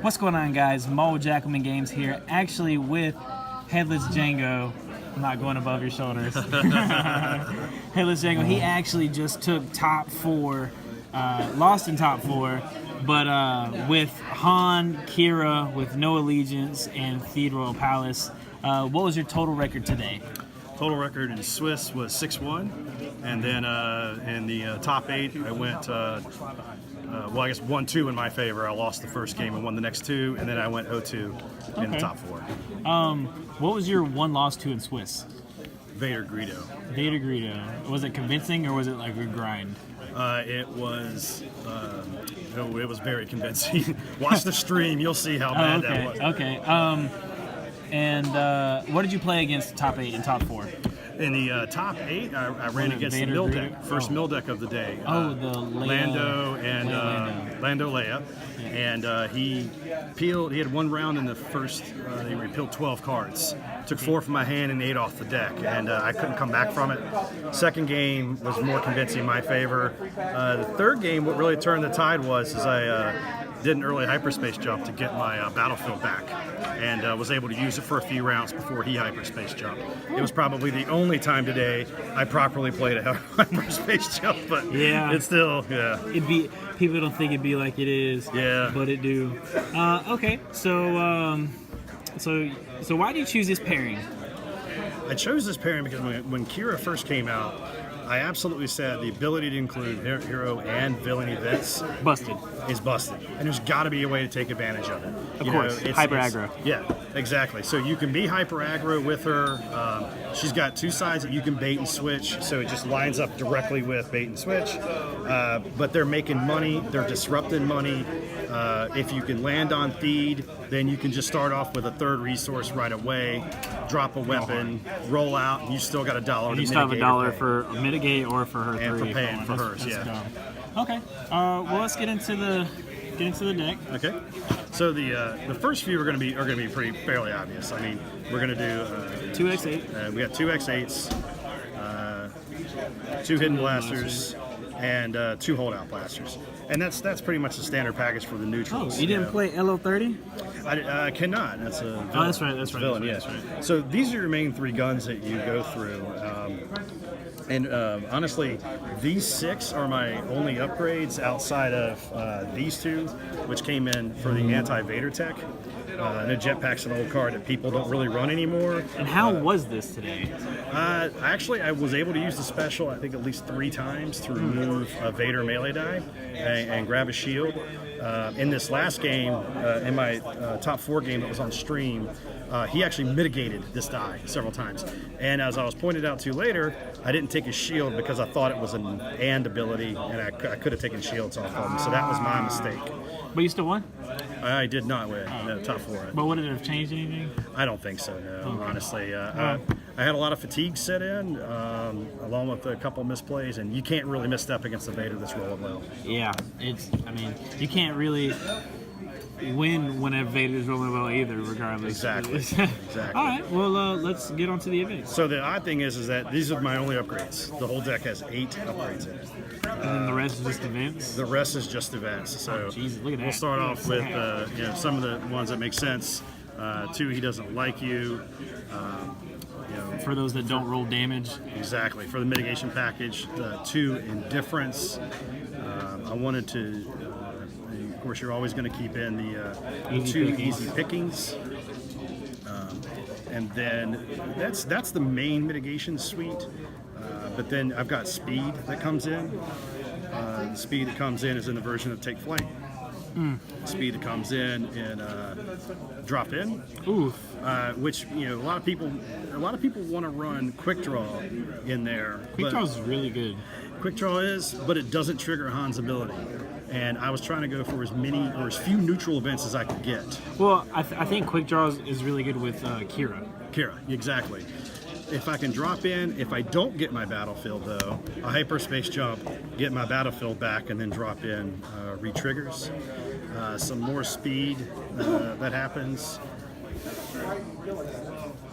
What's going on, guys? Mo Jackalmen Games here, actually with Headless Django. I'm not going above your shoulders. Headless Django, he actually just took top 4, lost in top 4, but with Han, Qi'ra, with no allegiance, and Cathedral Palace. What was your total record today? Total record in Swiss was 6-1, and then in the top 8, I went, well, I guess 1-2 in my favor. I lost the first game and won the next 2, and then I went 0-2 in the top 4. What was your one loss to in Swiss? Vader Greedo. Vader Greedo. Was it convincing or was it like a grind? It was very convincing. Watch the stream, you'll see how bad that was. Okay. What did you play against top 8 and top 4? In the top 8, I ran against the mill deck, first mill deck of the day. The Lando and Lando Leia. Yeah. And he had one round in the first, he peeled 12 cards. Took 4 from my hand and 8 off the deck, and I couldn't come back from it. Second game was more convincing in my favor. The third game, what really turned the tide was I did an early hyperspace jump to get my battlefield back, and was able to use it for a few rounds before he hyperspace jumped. It was probably the only time today I properly played a hyperspace jump, but yeah, it's still, yeah. People don't think it'd be like it is, yeah, but it do. Okay, so why did you choose this pairing? I chose this pairing because when Qi'ra first came out, I absolutely said the ability to include hero and villain events is busted, and there's got to be a way to take advantage of it. Of course, hyper aggro. Yeah, exactly. So you can be hyper aggro with her. She's got 2 sides that you can bait and switch, so it just lines up directly with bait and switch. But they're making money. They're disrupting money. If you can land on Theed, then you can just start off with a 3rd resource right away, drop a weapon, roll out, and you still got $1 to mitigate. You still have $1 for a mitigate or for her 3. And for paying for hers, yeah. Dumb. Okay. Well, let's get into the deck. Okay. So the first few are going to be pretty fairly obvious. I mean, we're going to do 2x8. We got 2 X8s, 2 hidden blasters, and 2 holdout blasters, and that's pretty much the standard package for the neutrals. Oh, you didn't play LO30? I cannot. That's a villain. Oh, that's right. That's right. Villain, that's right. So these are your main 3 guns that you go through. And honestly, these 6 are my only upgrades outside of these 2, which came in for the anti-Vader tech. No jetpack's an old card that people don't really run anymore. And how was this today? Actually, I was able to use the special, I think, at least 3 times to remove a Vader melee die and grab a shield. In this last game, in my top 4 game that was on stream, he actually mitigated this die several times. And as I was pointed out to later, I didn't take his shield because I thought it was an and ability, and I could have taken shields off of him. So that was my mistake. But you still won? I did not win the top 4. But would it have changed anything? I don't think so, no, honestly. I had a lot of fatigue set in, along with a couple misplays, and you can't really misstep against the Vader that's rolling well. Yeah, you can't really win when a Vader's rolling well either, regardless. Exactly. All right, well, let's get on to the event. So the odd thing is that these are my only upgrades. The whole deck has 8 upgrades in it. And then the rest is just events? The rest is just events. So Jesus, look at that. We'll start off with some of the ones that make sense. 2, he doesn't like you. For those that don't roll damage. Exactly. For the mitigation package, 2, indifference. I wanted to, of course, you're always going to keep in the 2 easy pickings. And then that's the main mitigation suite. But then I've got speed that comes in. The speed that comes in is in the version of Take Flight. Speed that comes in Drop In. Oof. Which a lot of people want to run Quick Draw in there. Quick Draw is really good. Quick Draw is, but it doesn't trigger Han's ability. And I was trying to go for as many or as few neutral events as I could get. Well, I think Quick Draw is really good with Qi'ra. Qi'ra, exactly. If I can drop in, if I don't get my battlefield though, a hyperspace jump, get my battlefield back, and then drop in re-triggers. Some more speed that happens.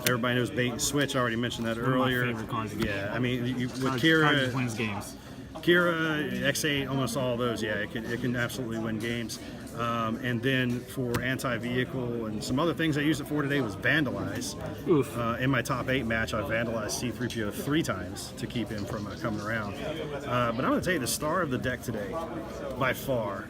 Everybody knows bait and switch. I already mentioned that earlier. One of my favorite cards. Yeah, I mean, with Qi'ra just wins games. Qi'ra, X8, almost all of those, yeah, it can absolutely win games. And then for anti-vehicle and some other things I used it for today was vandalize. Oof. In my top 8 match, I vandalized C-3PO 3 times to keep him from coming around. But I'm going to tell you the star of the deck today, by far,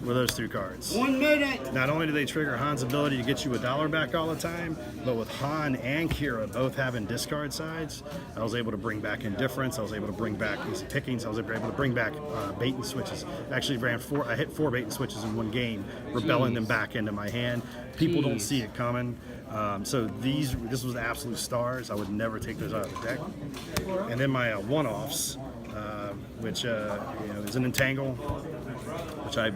were those 2 cards. 1 minute. Not only do they trigger Han's ability to get you $1 back all the time, but with Han and Qi'ra both having discard sides, I was able to bring back Indifference. I was able to bring back easy pickings. I was able to bring back bait and switches. Actually, I hit 4 bait and switches in one game, repelling them back into my hand. People don't see it coming. So this was absolute stars. I would never take those out of the deck. And then my one-offs, which is an Entangle, which I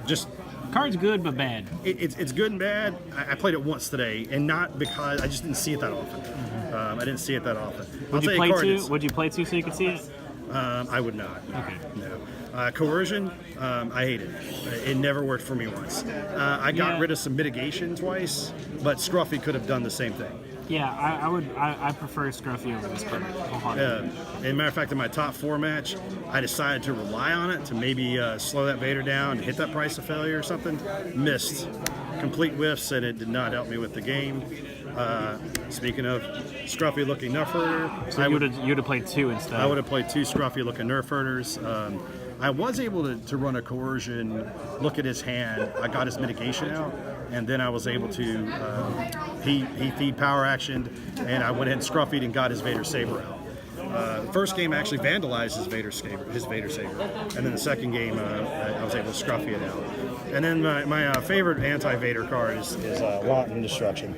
just... Card's good but bad. It's good and bad. I played it once today, and not because I just didn't see it that often. I didn't see it that often. Would you play 2? Would you play 2 so you could see it? I would not. Okay. No. Coercion, I hate it. It never worked for me once. I got rid of some mitigation twice, but Scruffy could have done the same thing. Yeah, I prefer Scruffy over this card. As a matter of fact, in my top 4 match, I decided to rely on it to maybe slow that Vader down, hit that price of failure or something. Missed. Complete whiffs, and it did not help me with the game. Speaking of Scruffy looking Nerf Herder, so you would have played 2 instead. I would have played 2 Scruffy looking Nerf Herders. I was able to run a coercion, look at his hand. I got his mitigation out, and then I was able to he feed power actioned, and I went ahead and Scruffied and got his Vader Saber out. First game I actually vandalized his Vader Saber, and then the second game I was able to Scruffy it out. And then my favorite anti-Vader card is Wanton Destruction.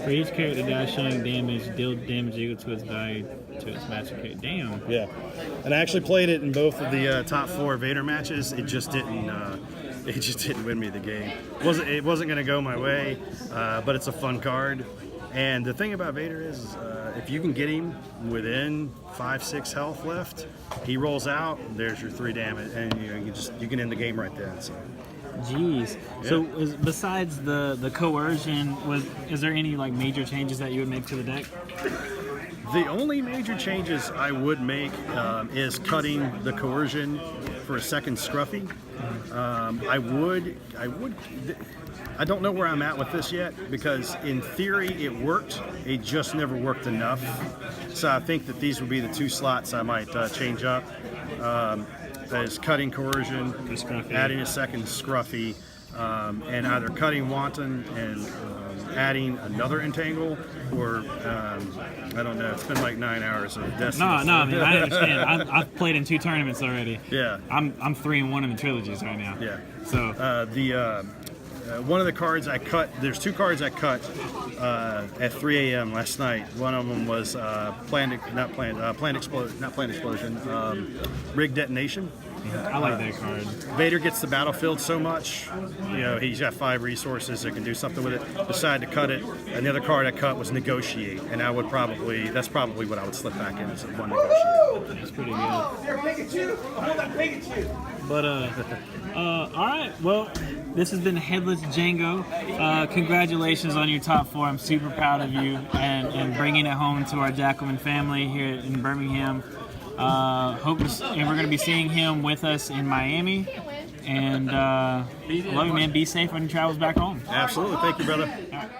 For each character die showing damage, deal damage equal to its value to its match. Okay, damn. Yeah, and I actually played it in both of the top 4 Vader matches. It just didn't win me the game. It wasn't going to go my way, but it's a fun card. And the thing about Vader is, if you can get him within 5-6 health left, he rolls out. There's your 3 damage, and you can end the game right then. So. Jeez. Yeah. So besides the coercion, is there any like major changes that you would make to the deck? The only major changes I would make is cutting the coercion for a second Scruffy. I don't know where I'm at with this yet, because in theory it worked, it just never worked enough. So I think that these would be the 2 slots I might change up. That is cutting coercion, adding a second Scruffy, and either cutting Wanton and adding another Entangle, or I don't know. It's been like 9 hours of Destiny. No, I mean, I understand. I've played in 2 tournaments already. Yeah. I'm 3-1 in the trilogies right now. Yeah. So one of the cards I cut. There's 2 cards I cut at 3 a.m. last night. One of them was planned explosion, rig detonation. I like that card. Vader gets the battlefield so much, he's got 5 resources that can do something with it. Decided to cut it, and the other card I cut was negotiate, and that's probably what I would slip back in, is one negotiate. That's pretty good. But all right. Well, this has been Headless Django. Congratulations on your top 4. I'm super proud of you and bringing it home to our Jackalmen family here in Birmingham. And we're going to be seeing him with us in Miami. And love you, man. Be safe when he travels back home. Absolutely. Thank you, brother. All right.